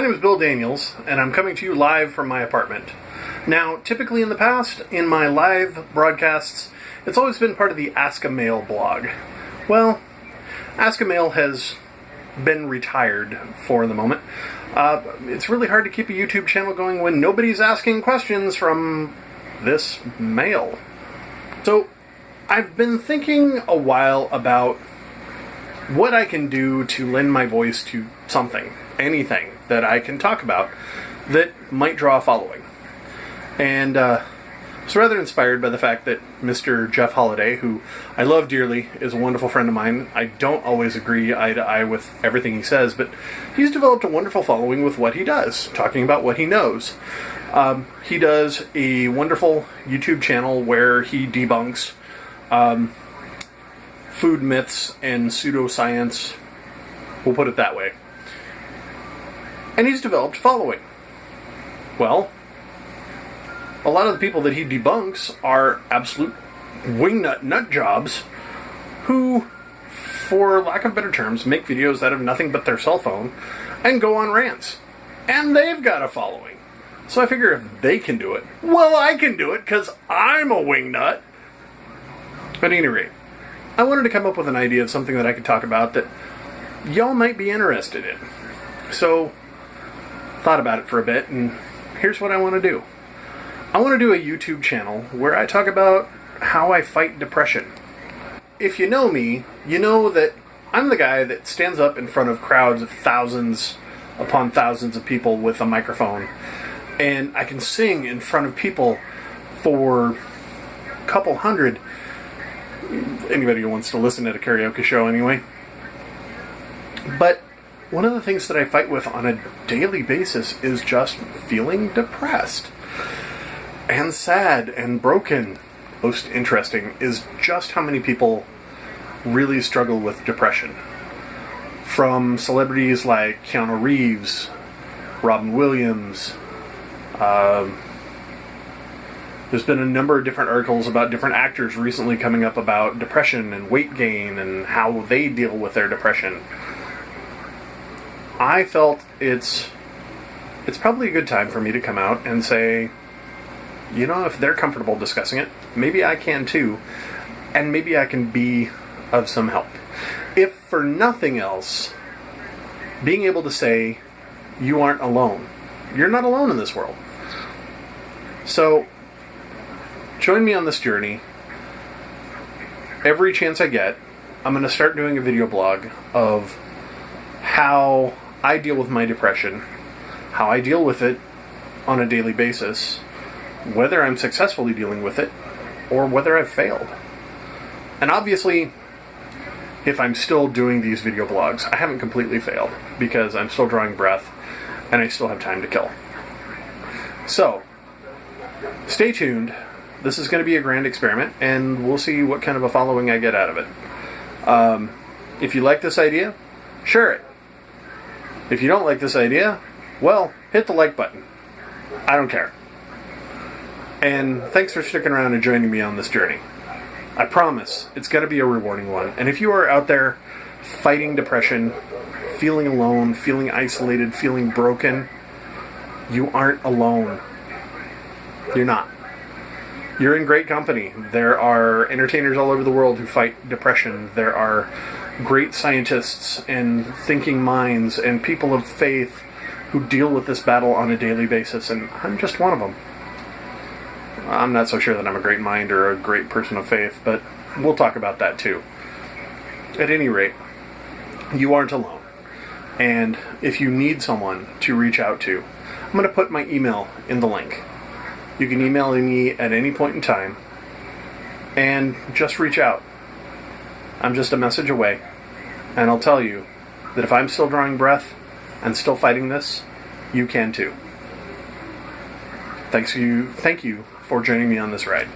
name is Bill Daniels, and I'm coming to you live from my apartment. Now, typically in the past, in my live broadcasts, it's always been part of the Ask a Mail blog. Well, Ask a Mail has been retired for the moment. It's really hard to keep a YouTube channel going when nobody's asking questions from this mail. So, I've been thinking a while about what I can do to lend my voice to something, anything that I can talk about that might draw a following. And I was rather inspired by the fact that Mr. Jeff Holiday, who I love dearly, is a wonderful friend of mine. I don't always agree eye to eye with everything he says, but he's developed a wonderful following with what he does, talking about what he knows. He does a wonderful YouTube channel where he debunks food myths and pseudoscience, we'll put it that way. And he's developed a following. Well, a lot of the people that he debunks are absolute wingnut nut jobs who, for lack of better terms, make videos out of nothing but their cell phone and go on rants. And they've got a following. So I figure if they can do it, well, I can do it because I'm a wingnut. At any rate, I wanted to come up with an idea of something that I could talk about that y'all might be interested in. So, thought about it for a bit, and here's what I want to do. I want to do a YouTube channel where I talk about how I fight depression. If you know me, you know that I'm the guy that stands up in front of crowds of thousands upon thousands of people with a microphone, and I can sing in front of people for a couple hundred. Anybody who wants to listen at a karaoke show anyway. But one of the things that I fight with on a daily basis is just feeling depressed and sad and broken. Most interesting is just how many people really struggle with depression. From celebrities like Keanu Reeves, Robin Williams, there's been a number of different articles about different actors recently coming up about depression and weight gain and how they deal with their depression. I felt it's probably a good time for me to come out and say, you know, if they're comfortable discussing it, maybe I can too, and maybe I can be of some help. If for nothing else, being able to say, you aren't alone. You're not alone in this world. So, join me on this journey. Every chance I get, I'm going to start doing a video blog of how I deal with my depression, how I deal with it on a daily basis, whether I'm successfully dealing with it, or whether I've failed. And obviously, if I'm still doing these video blogs, I haven't completely failed, because I'm still drawing breath, and I still have time to kill. So, stay tuned. This is going to be a grand experiment, and we'll see what kind of a following I get out of it. If you like this idea, share it. If you don't like this idea, well, hit the like button. I don't care. And thanks for sticking around and joining me on this journey. I promise it's going to be a rewarding one. And if you are out there fighting depression, feeling alone, feeling isolated, feeling broken, you aren't alone. You're not. You're in great company. There are entertainers all over the world who fight depression. There are great scientists and thinking minds and people of faith who deal with this battle on a daily basis, and I'm just one of them. I'm not so sure that I'm a great mind or a great person of faith, but we'll talk about that too. At any rate, you aren't alone. And if you need someone to reach out to, I'm going to put my email in the link. You can email me at any point in time, and just reach out. I'm just a message away, and I'll tell you that if I'm still drawing breath and still fighting this, you can too. Thank you for joining me on this ride.